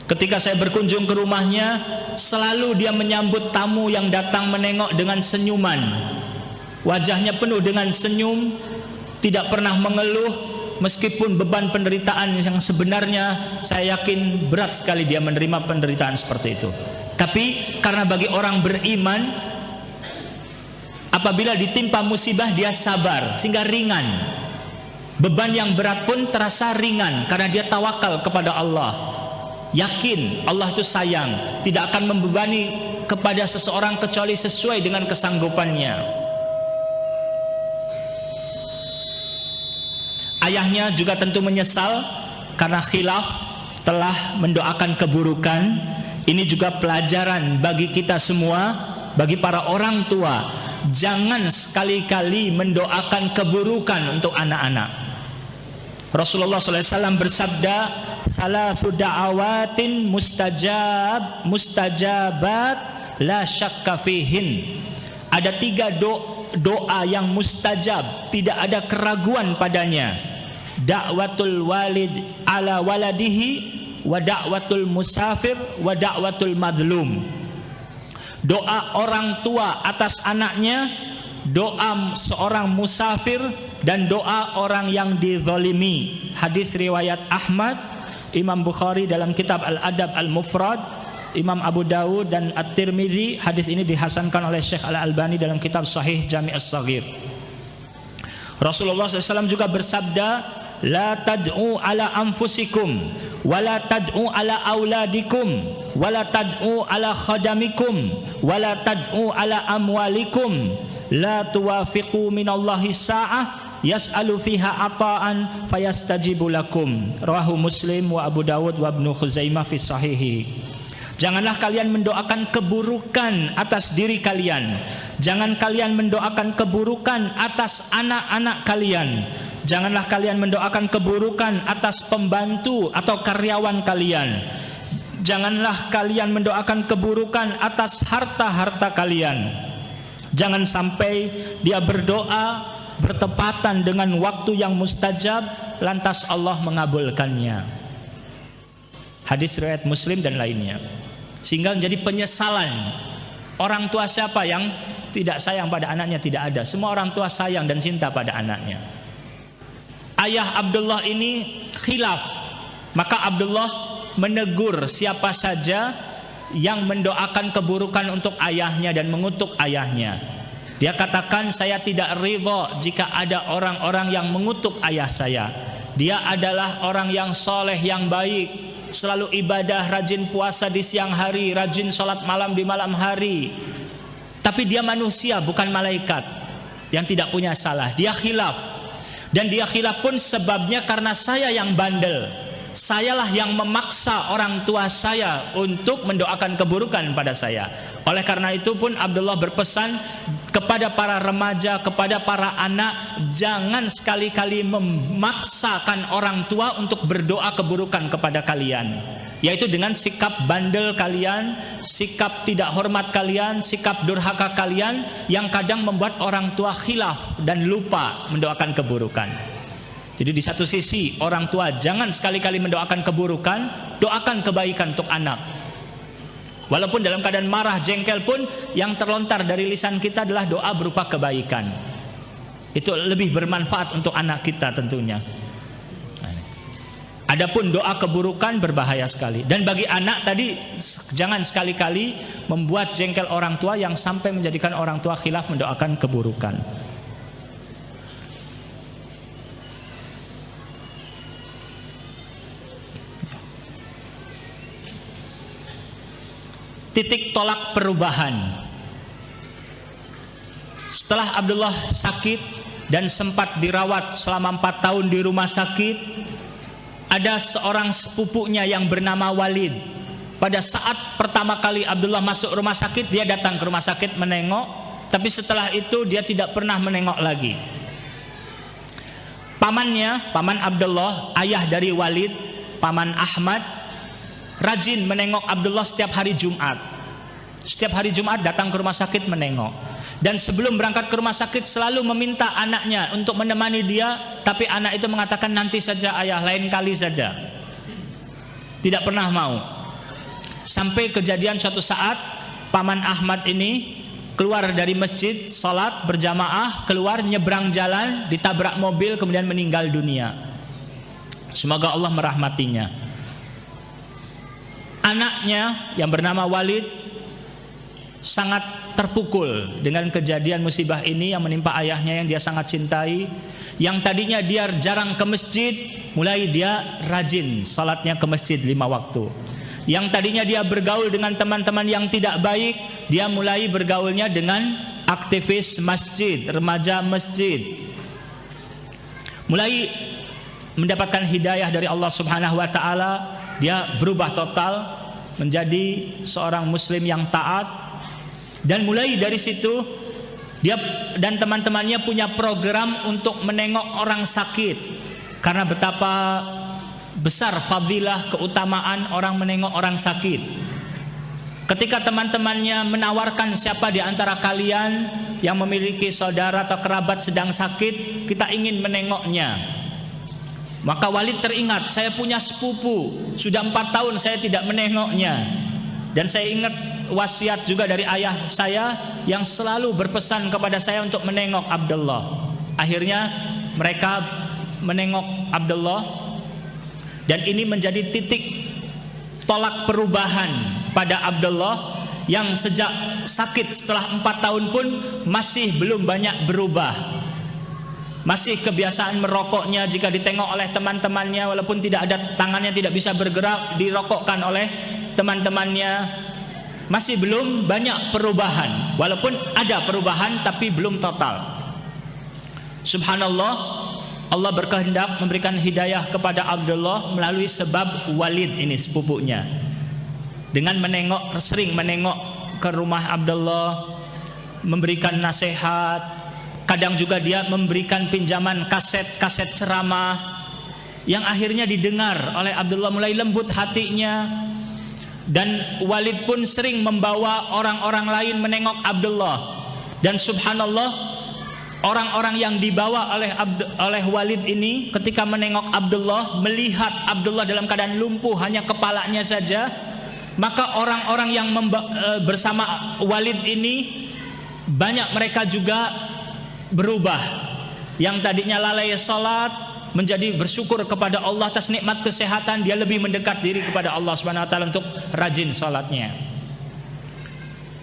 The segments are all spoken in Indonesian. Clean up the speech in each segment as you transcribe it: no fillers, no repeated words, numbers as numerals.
Ketika saya berkunjung ke rumahnya, selalu dia menyambut tamu yang datang menengok dengan senyuman. Wajahnya penuh dengan senyum, tidak pernah mengeluh, meskipun beban penderitaan yang sebenarnya saya yakin berat sekali dia menerima penderitaan seperti itu. Tapi karena bagi orang beriman, apabila ditimpa musibah dia sabar sehingga ringan. Beban yang berat pun terasa ringan karena dia tawakal kepada Allah. Yakin Allah itu sayang, tidak akan membebani kepada seseorang kecuali sesuai dengan kesanggupannya. Ayahnya juga tentu menyesal karena khilaf telah mendoakan keburukan. Ini juga pelajaran bagi kita semua, bagi para orang tua. Jangan sekali-kali mendoakan keburukan untuk anak-anak. Rasulullah SAW bersabda, salasu da'awatin mustajabat la syakka fihin. Ada 3 doa yang mustajab, tidak ada keraguan padanya. Da'watul walid ala waladihi, wa da'watul musafir, wa da'watul madlum. Doa orang tua atas anaknya, doa seorang musafir, dan doa orang yang dizalimi. Hadis riwayat Ahmad, Imam Bukhari dalam kitab Al-Adab Al-Mufrad, Imam Abu Dawud dan At-Tirmidzi. Hadis ini dihasankan oleh Syekh Al-Albani dalam kitab Sahih Jami' As-Saghir. Rasulullah SAW juga bersabda, la tad'u ala anfusikum, wa la tad'u ala auladikum, wa la tad'u ala khadamikum, wa la tad'u ala amwalikum, la tuwafiqu minallahi sa'ah yas'alu fiha ata'an fayastajibu lakum. Rawahu Muslim wa Abu Dawud wa Ibnu Khuzaimah fi sahihi. Janganlah kalian mendoakan keburukan atas diri kalian. Jangan kalian mendoakan keburukan atas anak-anak kalian. Janganlah kalian mendoakan keburukan atas pembantu atau karyawan kalian. Janganlah kalian mendoakan keburukan atas harta-harta kalian. Jangan sampai dia berdoa bertepatan dengan waktu yang mustajab, lantas Allah mengabulkannya. Hadis riwayat Muslim dan lainnya. Sehingga menjadi penyesalan. Orang tua siapa yang tidak sayang pada anaknya? Tidak ada. Semua orang tua sayang dan cinta pada anaknya. Ayah Abdullah ini khilaf, maka Abdullah menegur siapa saja yang mendoakan keburukan untuk ayahnya dan mengutuk ayahnya. Dia katakan, saya tidak ridha jika ada orang-orang yang mengutuk ayah saya. Dia adalah orang yang soleh, yang baik, selalu ibadah, rajin puasa di siang hari, rajin sholat malam di malam hari. Tapi dia manusia, bukan malaikat yang tidak punya salah. Dia khilaf. Dan dia khilaf pun sebabnya karena saya yang bandel. Sayalah yang memaksa orang tua saya untuk mendoakan keburukan pada saya. Oleh karena itu pun Abdullah berpesan kepada para remaja, kepada para anak, jangan sekali-kali memaksakan orang tua untuk berdoa keburukan kepada kalian. Yaitu dengan sikap bandel kalian, sikap tidak hormat kalian, sikap durhaka kalian yang kadang membuat orang tua khilaf dan lupa mendoakan keburukan. Jadi di satu sisi orang tua jangan sekali-kali mendoakan keburukan, doakan kebaikan untuk anak. Walaupun dalam keadaan marah, jengkel pun yang terlontar dari lisan kita adalah doa berupa kebaikan. Itu lebih bermanfaat untuk anak kita tentunya. Adapun doa keburukan berbahaya sekali. Dan bagi anak tadi jangan sekali-kali membuat jengkel orang tua yang sampai menjadikan orang tua khilaf mendoakan keburukan. Titik tolak perubahan. Setelah Abdullah sakit dan sempat dirawat selama 4 tahun di rumah sakit, ada seorang sepupunya yang bernama Walid. Pada saat pertama kali Abdullah masuk rumah sakit, dia datang ke rumah sakit menengok, tapi setelah itu dia tidak pernah menengok lagi. Pamannya, paman Abdullah, ayah dari Walid, paman Ahmad, rajin menengok Abdullah setiap hari Jumat. Setiap hari Jumat datang ke rumah sakit menengok. Dan sebelum berangkat ke rumah sakit selalu meminta anaknya untuk menemani dia, tapi anak itu mengatakan nanti saja ayah, lain kali saja. Tidak pernah mau. Sampai kejadian suatu saat Paman Ahmad ini keluar dari masjid, sholat berjamaah, keluar nyebrang jalan, ditabrak mobil, kemudian meninggal dunia. Semoga Allah merahmatinya. Anaknya yang bernama Walid sangat terpukul dengan kejadian musibah ini yang menimpa ayahnya yang dia sangat cintai. Yang tadinya dia jarang ke masjid, mulai dia rajin sholatnya ke masjid 5 waktu. Yang tadinya dia bergaul dengan teman-teman yang tidak baik, dia mulai bergaulnya dengan aktivis masjid, remaja masjid. Mulai mendapatkan hidayah dari Allah Subhanahu wa taala, dia berubah total menjadi seorang muslim yang taat. Dan mulai dari situ dia dan teman-temannya punya program untuk menengok orang sakit, karena betapa besar fadilah keutamaan orang menengok orang sakit. Ketika teman-temannya menawarkan siapa di antara kalian yang memiliki saudara atau kerabat sedang sakit, kita ingin menengoknya. Maka Walid teringat, saya punya sepupu, sudah 4 tahun saya tidak menengoknya. Dan saya ingat wasiat juga dari ayah saya yang selalu berpesan kepada saya untuk menengok Abdullah. Akhirnya mereka menengok Abdullah. Dan ini menjadi titik tolak perubahan pada Abdullah yang sejak sakit setelah 4 tahun pun masih belum banyak berubah. Masih kebiasaan merokoknya, jika ditengok oleh teman-temannya walaupun tidak ada, tangannya tidak bisa bergerak, dirokokkan oleh teman-temannya. Masih belum banyak perubahan, walaupun ada perubahan tapi belum total. Subhanallah, Allah berkehendak memberikan hidayah kepada Abdullah melalui sebab Walid ini sepupunya. Dengan sering menengok ke rumah Abdullah, memberikan nasihat, kadang juga dia memberikan pinjaman kaset-kaset ceramah yang akhirnya didengar oleh Abdullah, mulai lembut hatinya. Dan Walid pun sering membawa orang-orang lain menengok Abdullah. Dan subhanallah, orang-orang yang dibawa oleh Walid ini ketika menengok Abdullah, melihat Abdullah dalam keadaan lumpuh hanya kepalanya saja, maka orang-orang yang bersama Walid ini banyak mereka juga berubah. Yang tadinya lalai salat menjadi bersyukur kepada Allah atas nikmat kesehatan, dia lebih mendekat diri kepada Allah Subhanahu wa taala untuk rajin salatnya.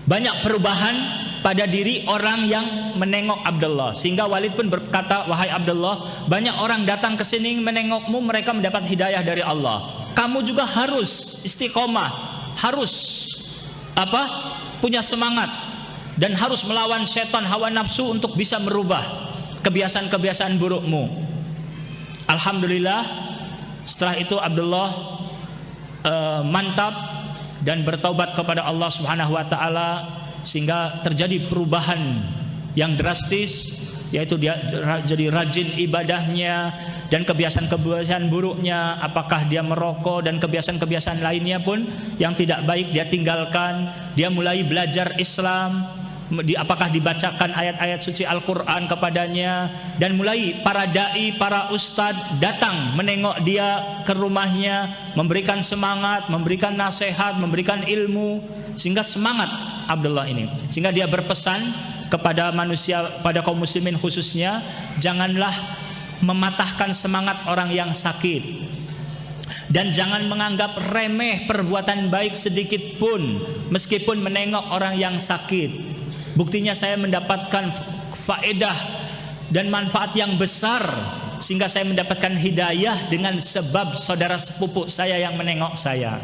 Banyak perubahan pada diri orang yang menengok Abdullah, sehingga Walid pun berkata, wahai Abdullah, banyak orang datang ke sini menengokmu, mereka mendapat hidayah dari Allah. Kamu juga harus istiqomah, harus punya semangat, dan harus melawan setan hawa nafsu untuk bisa merubah kebiasaan-kebiasaan burukmu. Alhamdulillah, setelah itu Abdullah mantap dan bertaubat kepada Allah Subhanahu wa taala, sehingga terjadi perubahan yang drastis, yaitu dia jadi rajin ibadahnya, dan kebiasaan-kebiasaan buruknya, apakah dia merokok dan kebiasaan-kebiasaan lainnya pun yang tidak baik dia tinggalkan. Dia mulai belajar Islam, apakah dibacakan ayat-ayat suci Al-Quran kepadanya, dan mulai para da'i, para ustadz datang menengok dia ke rumahnya, memberikan semangat, memberikan nasihat, memberikan ilmu, sehingga semangat Abdullah ini. Sehingga dia berpesan kepada manusia, pada kaum muslimin khususnya, janganlah mematahkan semangat orang yang sakit, dan jangan menganggap remeh perbuatan baik sedikit pun meskipun menengok orang yang sakit. Buktinya saya mendapatkan faedah dan manfaat yang besar, sehingga saya mendapatkan hidayah dengan sebab saudara sepupu saya yang menengok saya.